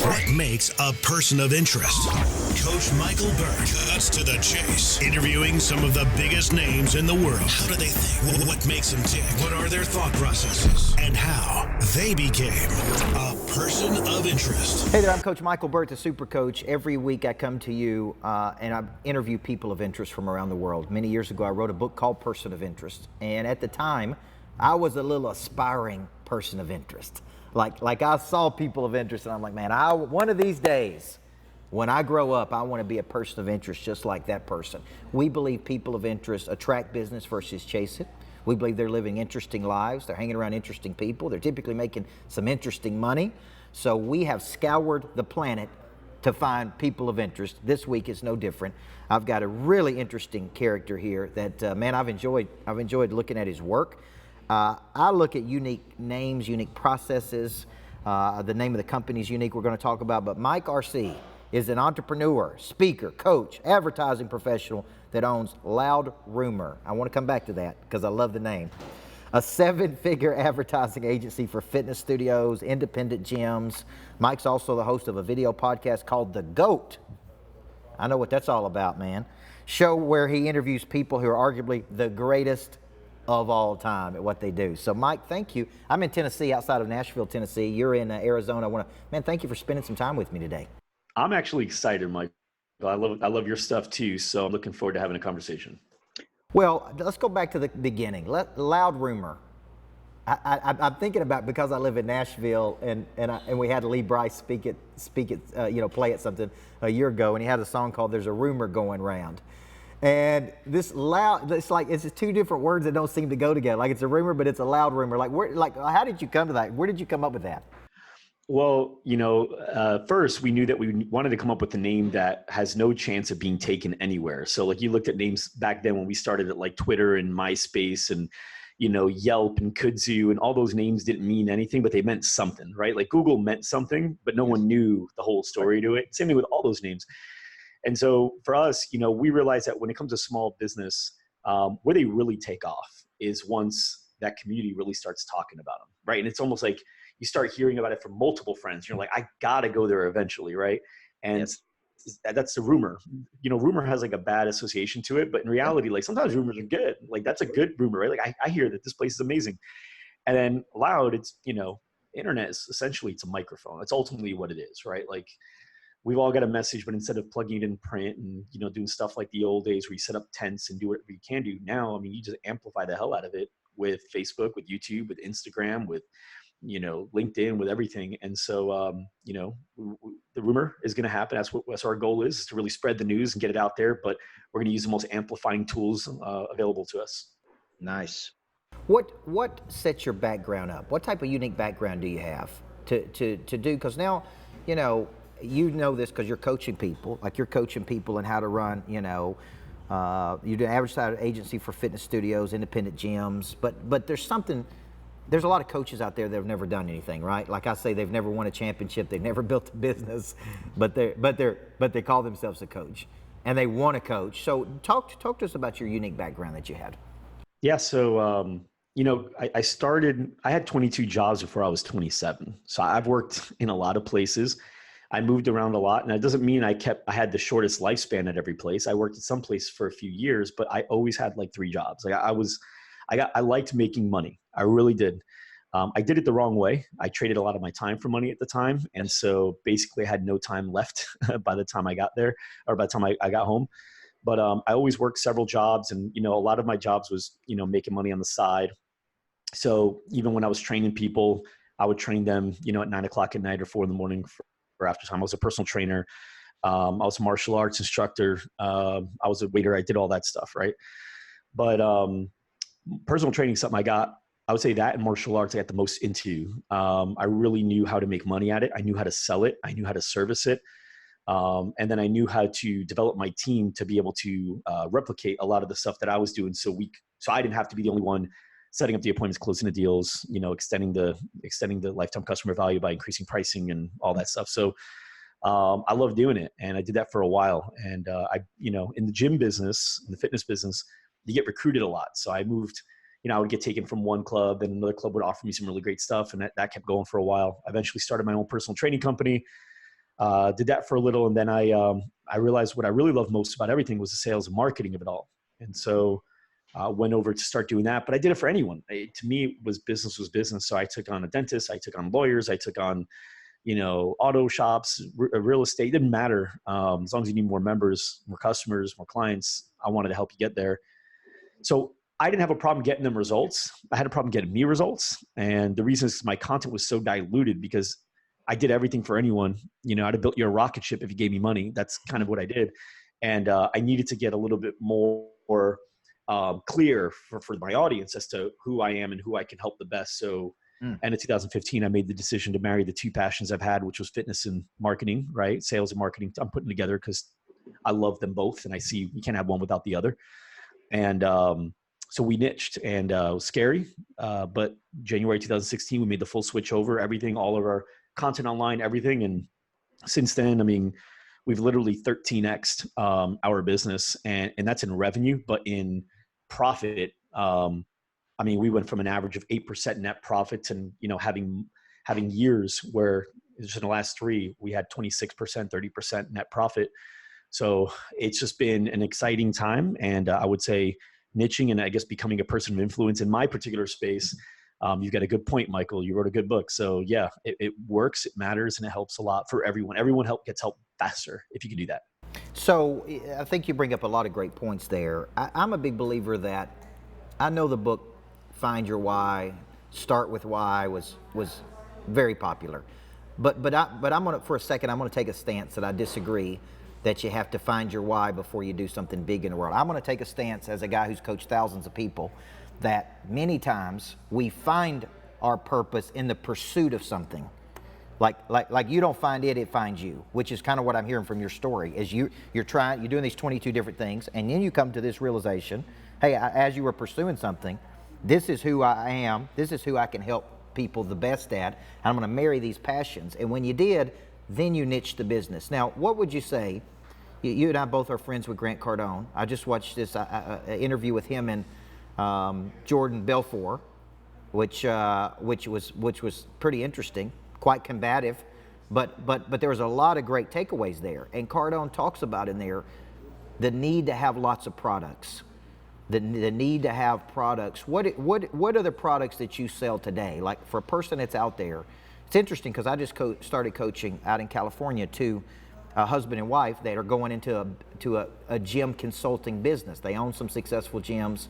What makes a person of interest? Coach Michael Burt cuts to the chase, interviewing some of the biggest names in the world. How do they think? What makes them tick? What are their thought processes? And how they became a person of interest. Hey there, I'm Coach Michael Burt, the Super Coach. Every week I come to you and I interview people of interest from around the world. Many years ago, I wrote a book called Person of Interest. And at the time, I was a little aspiring person of interest. Like I saw people of interest and I'm like, man, one of these days, when I grow up, I want to be a person of interest just like that person. We believe people of interest attract business versus chase it. We believe they're living interesting lives. They're hanging around interesting people. They're typically making some interesting money. So we have scoured the planet to find people of interest. This week is no different. I've got a really interesting character here that, man, I've enjoyed looking at his work. I look at unique names, unique processes. The name of the company is unique, we're going to talk about. But Mike Arce is an entrepreneur, speaker, coach, advertising professional that owns Loud Rumor. I want to come back to that because I love the name. A 7-figure advertising agency for fitness studios, independent gyms. Mike's also the host of a video podcast called The GOAT. I know what that's all about, man. Show where he interviews people who are arguably the greatest of all time at what they do. So Mike, thank you. I'm in Tennessee, outside of Nashville, Tennessee. You're in Arizona. Man, thank you for spending some time with me today. I'm actually excited, Mike. I love your stuff too. So I'm looking forward to having a conversation. Well, let's go back to the beginning. Loud Rumor. I'm thinking about, because I live in Nashville and we had Lee Bryce play at something a year ago, and he had a song called "There's a Rumor Going Round." And this loud, it's just two different words that don't seem to go together. Like it's a rumor, but it's a loud rumor. How did you come to that? Where did you come up with that? Well, first we knew that we wanted to come up with a name that has no chance of being taken anywhere. So like you looked at names back then when we started at like Twitter and MySpace and, Yelp and Kudzu, and all those names didn't mean anything, but they meant something, right? Like Google meant something, but no one knew the whole story to it. Same thing with all those names. And so for us, we realized that when it comes to small business, where they really take off is once that community really starts talking about them, right? And it's almost like you start hearing about it from multiple friends. You're like, I gotta go there eventually, right? And yes. That's the rumor. Rumor has like a bad association to it, but in reality, like sometimes rumors are good. Like that's a good rumor, right? Like I hear that this place is amazing. And then loud, it's, internet is essentially, it's a microphone. It's ultimately what it is, right? Like, we've all got a message, but instead of plugging it in print and, doing stuff like the old days where you set up tents and do whatever you can do now, you just amplify the hell out of it with Facebook, with YouTube, with Instagram, with, LinkedIn, with everything. And so, the rumor is going to happen. That's our goal is to really spread the news and get it out there, but we're going to use the most amplifying tools available to us. Nice. What sets your background up? What type of unique background do you have to do? Because now, you know this because you're coaching people, and how to run, you do an advertising agency for fitness studios, independent gyms, but there's a lot of coaches out there that have never done anything, right? Like I say, they've never won a championship, they've never built a business, but they call themselves a coach and they want to coach. So talk to us about your unique background that you had. Yeah. So, I had 22 jobs before I was 27. So I've worked in a lot of places. I moved around a lot, and that doesn't mean I had the shortest lifespan at every place. I worked at some place for a few years, but I always had like 3 jobs. Like I liked making money. I really did. I did it the wrong way. I traded a lot of my time for money at the time. And so basically I had no time left by the time I got there, or by the time I got home. But I always worked several jobs, and, a lot of my jobs was, making money on the side. So even when I was training people, I would train them, at 9 o'clock at night or 4 a.m. for after time. I was a personal trainer. I was a martial arts instructor. I was a waiter. I did all that stuff. Right. But personal training is something I would say that and martial arts I got the most into. I really knew how to make money at it. I knew how to sell it. I knew how to service it. And then I knew how to develop my team to be able to replicate a lot of the stuff that I was doing. So I didn't have to be the only one setting up the appointments, closing the deals, extending the lifetime customer value by increasing pricing and all that stuff. So I love doing it. And I did that for a while. And in the gym business, in the fitness business, you get recruited a lot. So I moved, I would get taken from one club and another club would offer me some really great stuff. And that kept going for a while. I eventually started my own personal training company. Did that for a little. And then I realized what I really love most about everything was the sales and marketing of it all. And so went over to start doing that, but I did it for anyone. To me, it was business. So I took on a dentist, I took on lawyers, I took on, auto shops, real estate. It didn't matter. As long as you need more members, more customers, more clients, I wanted to help you get there. So I didn't have a problem getting them results. I had a problem getting me results. And the reason is my content was so diluted because I did everything for anyone. I'd have built you a rocket ship if you gave me money. That's kind of what I did. And I needed to get a little bit more clear for my audience as to who I am and who I can help the best. So end of 2015, I made the decision to marry the two passions I've had, which was fitness and marketing, right? Sales and marketing. I'm putting together because I love them both. And I see you can't have one without the other. And so we niched, and it was scary. But January 2016, we made the full switch over, everything, all of our content online, everything. And since then, I mean, we've literally 13x'd our business, and that's in revenue, but in profit. I mean, we went from an average of 8% net profits and, having years where just in the last 3, we had 26%, 30% net profit. So it's just been an exciting time. And I would say niching and I guess becoming a person of influence in my particular space. You've got a good point, Michael. You wrote a good book. So yeah, it works, it matters, and it helps a lot for everyone. Everyone gets help faster if you can do that. So I think you bring up a lot of great points there. I'm a big believer that I know the book Find Your Why, Start with Why was very popular. But I'm gonna, for a second, I'm gonna take a stance that I disagree that you have to find your why before you do something big in the world. I'm gonna take a stance as a guy who's coached thousands of people that many times we find our purpose in the pursuit of something. Like you don't find it, it finds you, which is kind of what I'm hearing from your story. Is you're doing these 22 different things, and then you come to this realization, hey, as you were pursuing something, this is who I am, this is who I can help people the best at, and I'm gonna marry these passions. And when you did, then you niched the business. Now, what would you say, you and I both are friends with Grant Cardone. I just watched this interview with him and Jordan Belfort, which was pretty interesting, quite combative, but there was a lot of great takeaways there. And Cardone talks about in there the need to have lots of products, the need to have products. What are the products that you sell today? Like for a person that's out there, it's interesting because I just started coaching out in California to a husband and wife that are going into a gym consulting business. They own some successful gyms.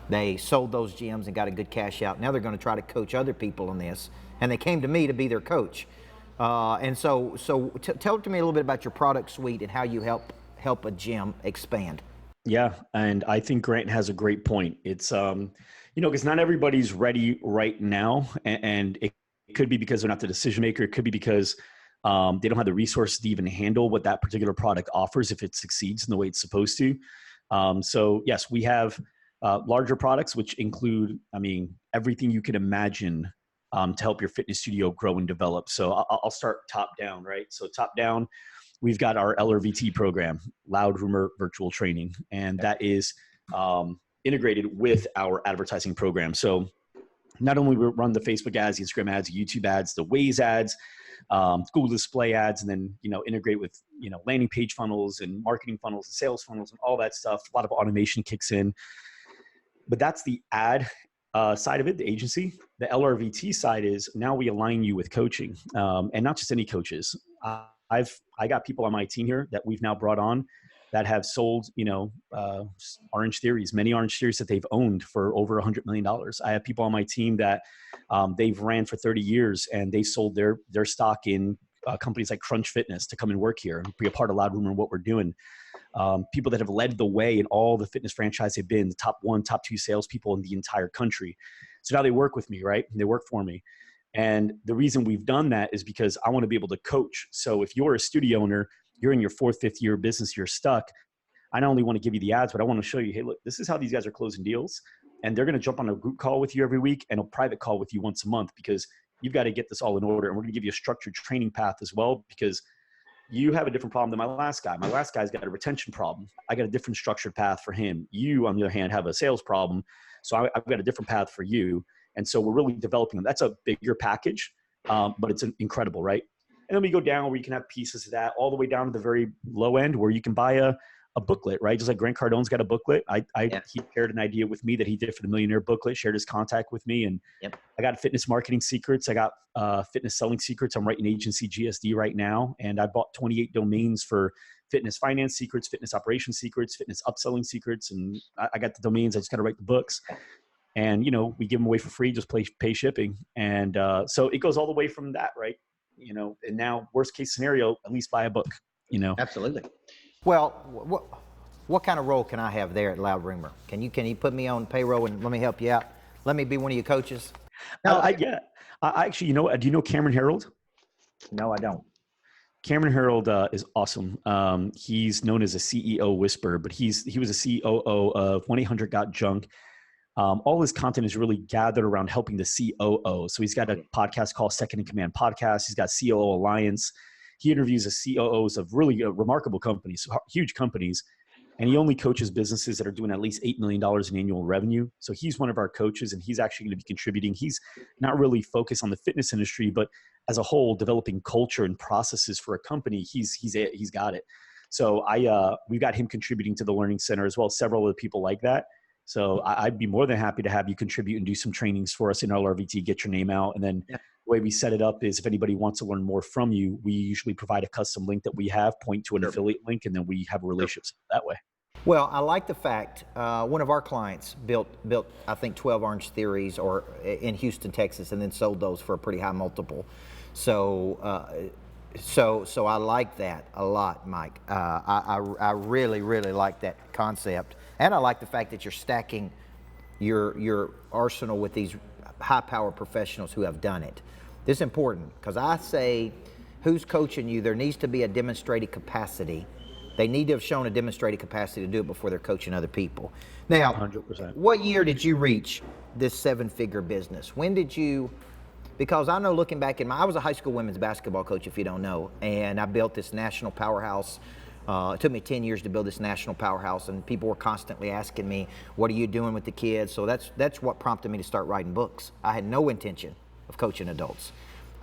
They sold those gyms and got a good cash out. Now they're going to try to coach other people on this. And they came to me to be their coach. And so tell to me a little bit about your product suite and how you help a gym expand. Yeah. And I think Grant has a great point. It's, because not everybody's ready right now. And it could be because they're not the decision maker. It could be because they don't have the resources to even handle what that particular product offers if it succeeds in the way it's supposed to. So yes, we have larger products, which include, everything you can imagine to help your fitness studio grow and develop. So I'll start top down, right? So top down, we've got our LRVT program, Loud Rumor Virtual Training, and that is integrated with our advertising program. So not only we run the Facebook ads, the Instagram ads, the YouTube ads, the Waze ads, Google display ads, and then, integrate with, landing page funnels and marketing funnels and sales funnels and all that stuff. A lot of automation kicks in, but that's the ad side of it, the agency. The LRVT side is now we align you with coaching, and not just any coaches. I got people on my team here that we've now brought on that have sold, Orange Theories, many Orange Theories that they've owned for over $100 million. I have people on my team that they've ran for 30 years and they sold their stock in companies like Crunch Fitness to come and work here and be a part of Loud Rumor and what we're doing. People that have led the way in all the fitness franchise they've been, the top 1, top 2 salespeople in the entire country. So now they work with me, right? They work for me. And the reason we've done that is because I want to be able to coach. So if you're a studio owner, you're in your 4th, 5th year of business, you're stuck. I not only want to give you the ads, but I want to show you, hey, look, this is how these guys are closing deals. And they're going to jump on a group call with you every week and a private call with you once a month because you've got to get this all in order. And we're going to give you a structured training path as well because you have a different problem than my last guy. My last guy's got a retention problem. I got a different structured path for him. You, on the other hand, have a sales problem. So I've got a different path for you. And so we're really developing them. That's a bigger package, but it's incredible, right? And then we go down where you can have pieces of that all the way down to the very low end where you can buy a booklet, right? Just like Grant Cardone's got a booklet. He shared an idea with me that he did for the Millionaire Booklet, shared his contact with me. And I got fitness marketing secrets. I got fitness selling secrets. I'm writing agency GSD right now. And I bought 28 domains for fitness finance secrets, fitness operation secrets, fitness upselling secrets. And I got the domains. I just got to write the books. And, we give them away for free, just pay shipping. And so it goes all the way from that, right? And now worst case scenario, at least buy a book, Absolutely. Well, what kind of role can I have there at Loud Rumor? Can you put me on payroll and let me help you out? Let me be one of your coaches? I actually, do you know Cameron Harold? No, I don't. Cameron Harold is awesome. He's known as a CEO whisperer, but he was a COO of 1-800-GOT-JUNK. All his content is really gathered around helping the COO. So he's got a podcast called Second in Command Podcast. He's got COO Alliance. He interviews the COOs of really remarkable companies, huge companies, and he only coaches businesses that are doing at least $8 million in annual revenue. So he's one of our coaches, and he's actually going to be contributing. He's not really focused on the fitness industry, but as a whole, developing culture and processes for a company. He's got it. So we've got him contributing to the Learning Center as well as several other people like that. So I'd be more than happy to have you contribute and do some trainings for us in LRVT, get your name out. And then the way we set it up is if anybody wants to learn more from you, we usually provide a custom link that we have, point to an affiliate link, and then we have a relationship that way. Well, I like the fact one of our clients built I think 12 Orange Theories in Houston, Texas, and then sold those for a pretty high multiple. So I like that a lot, Mike. I really, really like that concept. And I like the fact that you're stacking your arsenal with these high-power professionals who have done it. This is important because I say, who's coaching you? There needs to be a demonstrated capacity. They need to have shown a demonstrated capacity to do it before they're coaching other people. Now, 100%. What year did you reach this seven-figure business? When did you? Because I know looking back I was a high school women's basketball coach, if you don't know, and I built this national powerhouse. It took me 10 years to build this national powerhouse, and people were constantly asking me, what are you doing with the kids? So that's what prompted me to start writing books. I had no intention of coaching adults.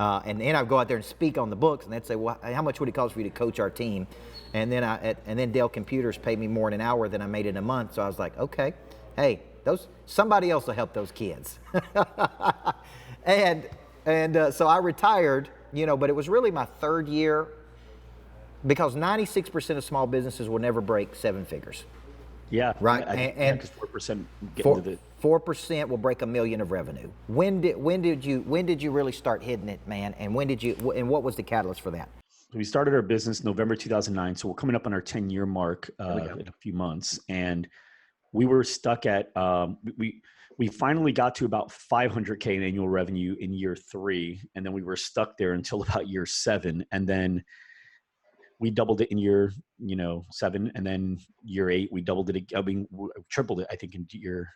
And then I'd go out there and speak on the books, and they'd say, well, how much would it cost for you to coach our team? And then Dell Computers paid me more in an hour than I made in a month. So I was like, okay, hey, somebody else will help those kids. So I retired, but it was really my third year, because 96% of small businesses will never break seven figures. Yeah. Right. And 4% get into the 4% will break $1 million of revenue. When did you really start hitting it, man? And what was the catalyst for that? We started our business November 2009. So we're coming up on our 10-year mark in a few months. And we were stuck at, we finally got to about 500K in annual revenue in year 3. And then we were stuck there until about year 7. And then we doubled it in year, 7, and then year 8 we doubled it. Tripled it, I think, in year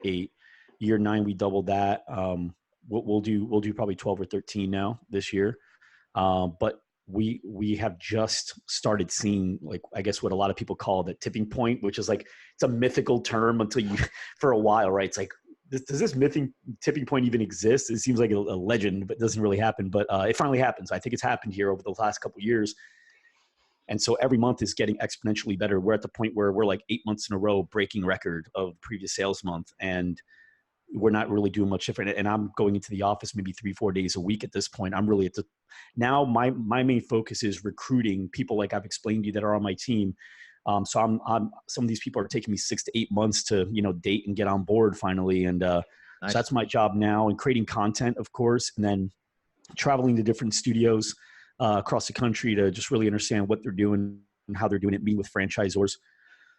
8. Year 9 we doubled that. We'll do probably 12 or 13 now this year. But we have just started seeing, like, I guess what a lot of people call the tipping point, which is like, it's a mythical term until for a while, right? It's like, does this tipping point even exist? It seems like a legend, but it doesn't really happen. But it finally happens. I think it's happened here over the last couple of years. And so every month is getting exponentially better. We're at the point where we're like 8 months in a row breaking record of the previous sales month. And we're not really doing much different. And I'm going into the office maybe 3-4 days a week at this point. I'm really now my main focus is recruiting people like I've explained to you that are on my team. So I'm some of these people are taking me 6 to 8 months to, date and get on board finally. And nice. So that's my job now, and creating content, of course, and then traveling to different studios across the country to just really understand what they're doing and how they're doing it, meeting with franchisors.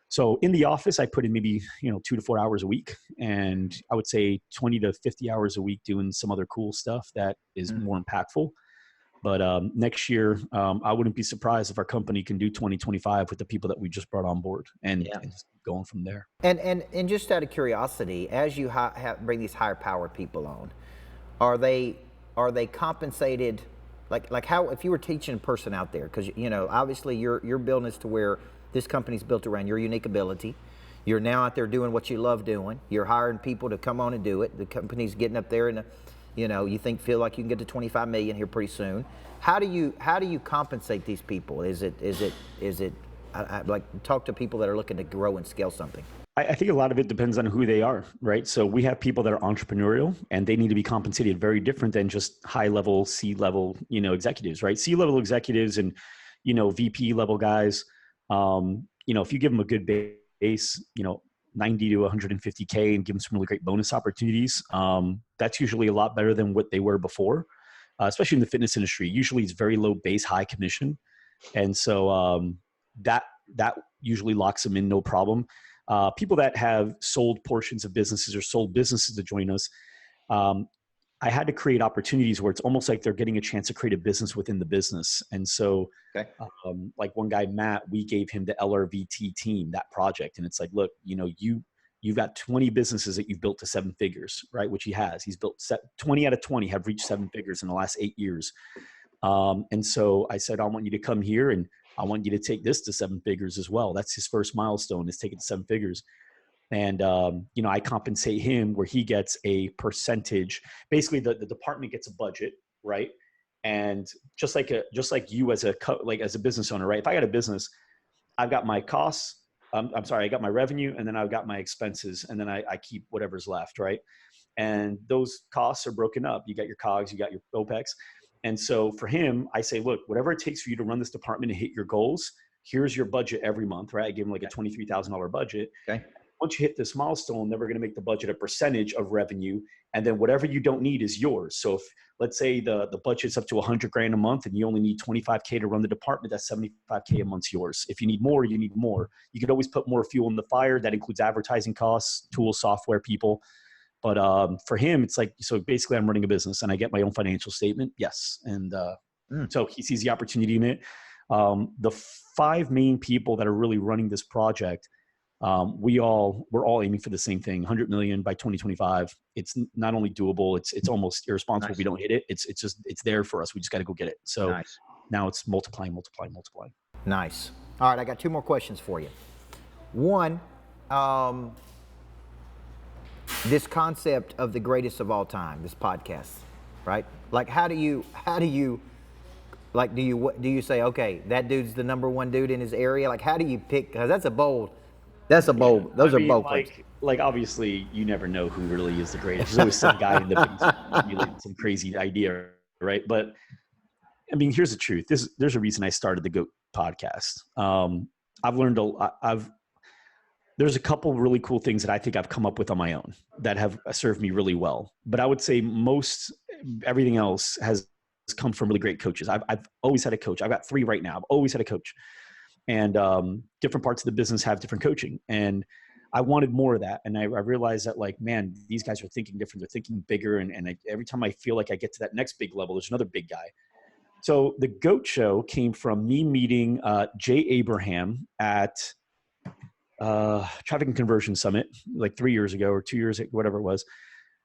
So in the office, I put in maybe, 2 to 4 hours a week, and I would say 20 to 50 hours a week doing some other cool stuff that is more impactful. But next year, I wouldn't be surprised if our company can do 2025 with the people that we just brought on board, and just keep going from there. And just out of curiosity, as you bring these higher powered people on, are they compensated? Like how, if you were teaching a person out there, because obviously you're building this to where this company's built around your unique ability. You're now out there doing what you love doing. You're hiring people to come on and do it. The company's getting up there You know, you feel like you can get to 25 million here pretty soon. How do you compensate these people? Is it like talk to people that are looking to grow and scale something? I think a lot of it depends on who they are, right? So we have people that are entrepreneurial and they need to be compensated very different than just high level, C-level, executives, right? C-level executives and, VP level guys, if you give them a good base, 90 to 150K and give them some really great bonus opportunities, that's usually a lot better than what they were before, especially in the fitness industry. Usually it's very low base, high commission. And so that usually locks them in, no problem. People that have sold portions of businesses or sold businesses to join us, I had to create opportunities where it's almost like they're getting a chance to create a business within the business. And so like one guy, Matt, we gave him the LRVT team, that project. And it's like, look, you've got 20 businesses that you've built to 7 figures, right? Which he has. He's built 20 out of 20 have reached 7 figures in the last 8 years. And so I said, I want you to come here and I want you to take this to 7 figures as well. That's his first milestone, is take it to 7 figures. And, I compensate him where he gets a percentage. Basically the department gets a budget, right? And just like you as a business owner, right? If I got a business, I've got my costs, I got my revenue, and then I've got my expenses, and then I keep whatever's left, right? And those costs are broken up. You got your COGS, you got your OPEX. And so for him, I say, look, whatever it takes for you to run this department and hit your goals, here's your budget every month, right? I give him like a $23,000 budget. Okay. Once you hit this milestone, then we're going to make the budget a percentage of revenue. And then whatever you don't need is yours. So if, let's say the budget's up to $100,000 a month and you only need 25K to run the department, that's 75K a month's yours. If you need more, you need more. You could always put more fuel in the fire. That includes advertising costs, tools, software, people. But for him, it's like, so basically I'm running a business and I get my own financial statement. Yes. And so he sees the opportunity in it. The 5 main people that are really running this project, we're all aiming for the same thing, 100 million by 2025. It's not only doable, it's almost irresponsible if we don't hit it. It's there for us. We just got to go get it. So now it's multiplying. Nice. All right. I got 2 more questions for you. One, this concept of the greatest of all time, this podcast, right? Like, do you say, okay, that dude's the number 1 dude in his area? Like, how do you pick? Because those are bold claims. Like obviously you never know who really is the greatest. There's always some guy in the some crazy idea, right? But I mean, here's the truth. There's a reason I started the GOAT podcast. I've learned there's a couple really cool things that I think I've come up with on my own that have served me really well. But I would say everything else has come from really great coaches. I've always had a coach. I've got 3 right now. I've always had a coach. And different parts of the business have different coaching. And I wanted more of that. And I realized that, like, man, these guys are thinking different. They're thinking bigger. And every time I feel like I get to that next big level, there's another big guy. So the GOAT show came from me meeting Jay Abraham at Traffic and Conversion Summit like 3 years ago or 2 years, whatever it was.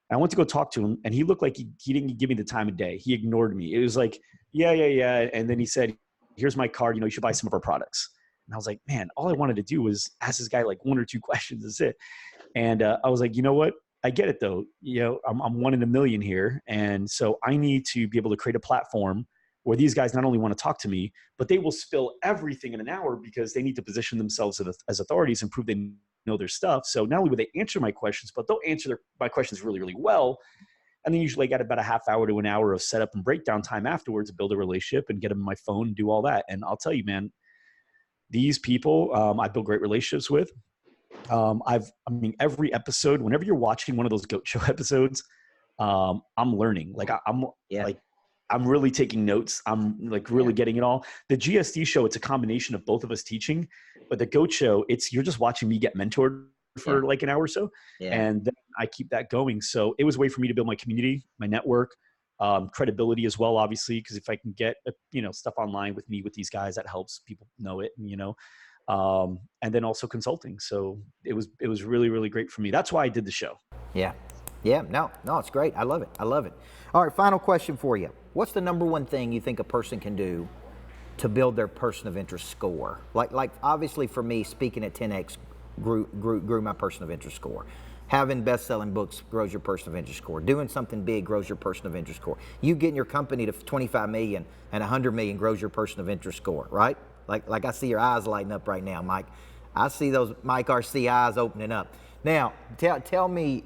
And I went to go talk to him, and he looked like he didn't give me the time of day. He ignored me. It was like, yeah. And then he said, here's my card. You should buy some of our products. And I was like, man, all I wanted to do was ask this guy like 1 or 2 questions. That's it. And I was like, you know what? I get it though. I'm 1 in a million here. And so I need to be able to create a platform where these guys not only want to talk to me, but they will spill everything in an hour because they need to position themselves as authorities and prove they know their stuff. So not only will they answer my questions, but they'll answer my questions really, really well. And then usually I got about a half hour to an hour of setup and breakdown time afterwards to build a relationship and get them on my phone and do all that. And I'll tell you, man, these people I build great relationships with. Every episode, whenever you're watching one of those GOAT show episodes, I'm learning. Like I'm really taking notes. I'm like really getting it all. The GSD show, it's a combination of both of us teaching, but the GOAT show, you're just watching me get mentored for like an hour or so. Yeah. And then I keep that going. So it was a way for me to build my community, my network, credibility as well, obviously, because if I can get, stuff online with these guys, that helps people know it, and then also consulting. So it was really, really great for me. That's why I did the show. Yeah. Yeah. No, it's great. I love it. All right. Final question for you. What's the number 1 thing you think a person can do to build their person of interest score? Like obviously for me, speaking at 10X grew my person of interest score. Having best-selling books grows your person of interest score. Doing something big grows your person of interest score. You getting your company to 25 million and 100 million grows your person of interest score, right? Like I see your eyes lighting up right now, Mike. I see those Mike Arce eyes opening up. Now, tell me,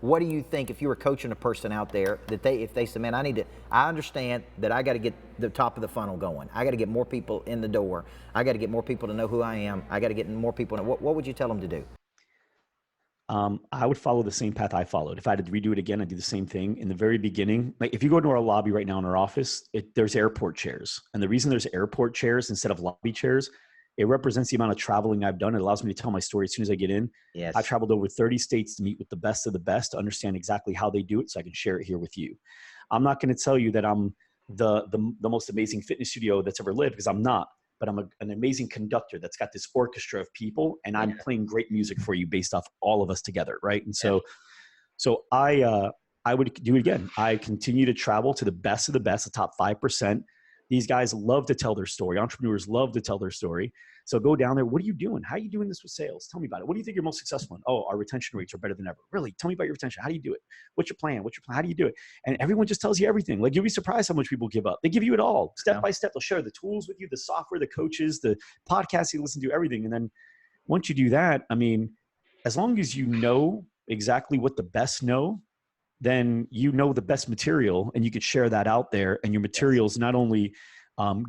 what do you think if you were coaching a person out there that if they said, man, I understand that I got to get the top of the funnel going. I got to get more people in the door. I got to get more people to know who I am. I got to get more people. What would you tell them to do? I would follow the same path I followed. If I had to redo it again, I'd do the same thing. In the very beginning, like if you go into our lobby right now in our office, there's airport chairs. And the reason there's airport chairs instead of lobby chairs, it represents the amount of traveling I've done. It allows me to tell my story as soon as I get in. Yes. I've traveled over 30 states to meet with the best of the best, to understand exactly how they do it so I can share it here with you. I'm not going to tell you that I'm the most amazing fitness studio that's ever lived, because I'm not. But I'm an amazing conductor that's got this orchestra of people, and I'm playing great music for you based off all of us together, right? And so I would do it again. I continue to travel to the best of the best, the top 5%. These guys love to tell their story. Entrepreneurs love to tell their story. So go down there. What are you doing? How are you doing this with sales? Tell me about it. What do you think you're most successful in? Oh, our retention rates are better than ever. Really? Tell me about your retention. How do you do it? What's your plan? How do you do it? And everyone just tells you everything. Like, you'll be surprised how much people give up. They give you it all, step by step. They'll share the tools with you, the software, the coaches, the podcasts you listen to, everything. And then once you do that, I mean, as long as you know exactly what the best know, then you know the best material, and you could share that out there. And your material is not only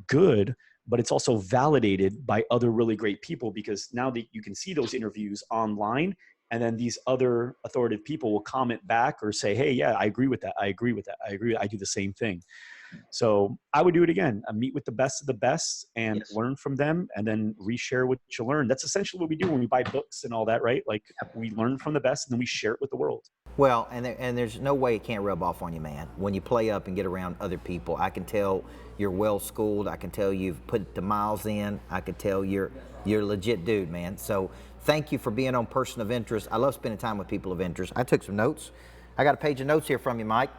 good, but it's also validated by other really great people, because now that you can see those interviews online, and then these other authoritative people will comment back or say, hey, yeah, I agree with that. I agree with that. I agree. I do the same thing. So I would do it again. I meet with the best of the best and learn from them, and then reshare what you learn. That's essentially what we do when we buy books and all that, right? Like, we learn from the best and then we share it with the world. Well, and there's no way it can't rub off on you, man. When you play up and get around other people, I can tell you're well schooled. I can tell you've put the miles in. I can tell you're a legit dude, man. So thank you for being on Person of Interest. I love spending time with people of interest. I took some notes. I got a page of notes here from you, Mike.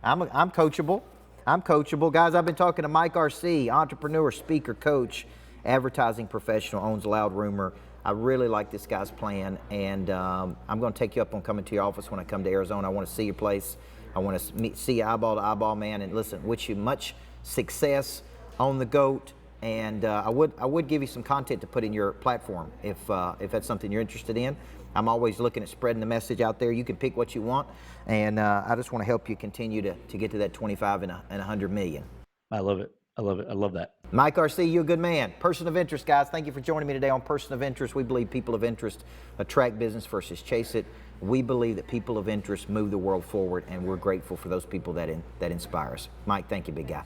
I'm coachable. I'm coachable. Guys, I've been talking to Mike Arce, entrepreneur, speaker, coach, advertising professional, owns Loud Rumor. I really like this guy's plan, and I'm going to take you up on coming to your office when I come to Arizona. I want to see your place. I want to see you eyeball to eyeball, man, and listen, wish you much success on the GOAT, and I would give you some content to put in your platform if that's something you're interested in. I'm always looking at spreading the message out there. You can pick what you want, and I just want to help you continue to get to that 25 and 100 million. I love it. I love it. I love that. Mike Arce, you're a good man. Person of interest, guys. Thank you for joining me today on Person of Interest. We believe people of interest attract business versus chase it. We believe that people of interest move the world forward, and we're grateful for those people that inspire us. Mike, thank you, big guy.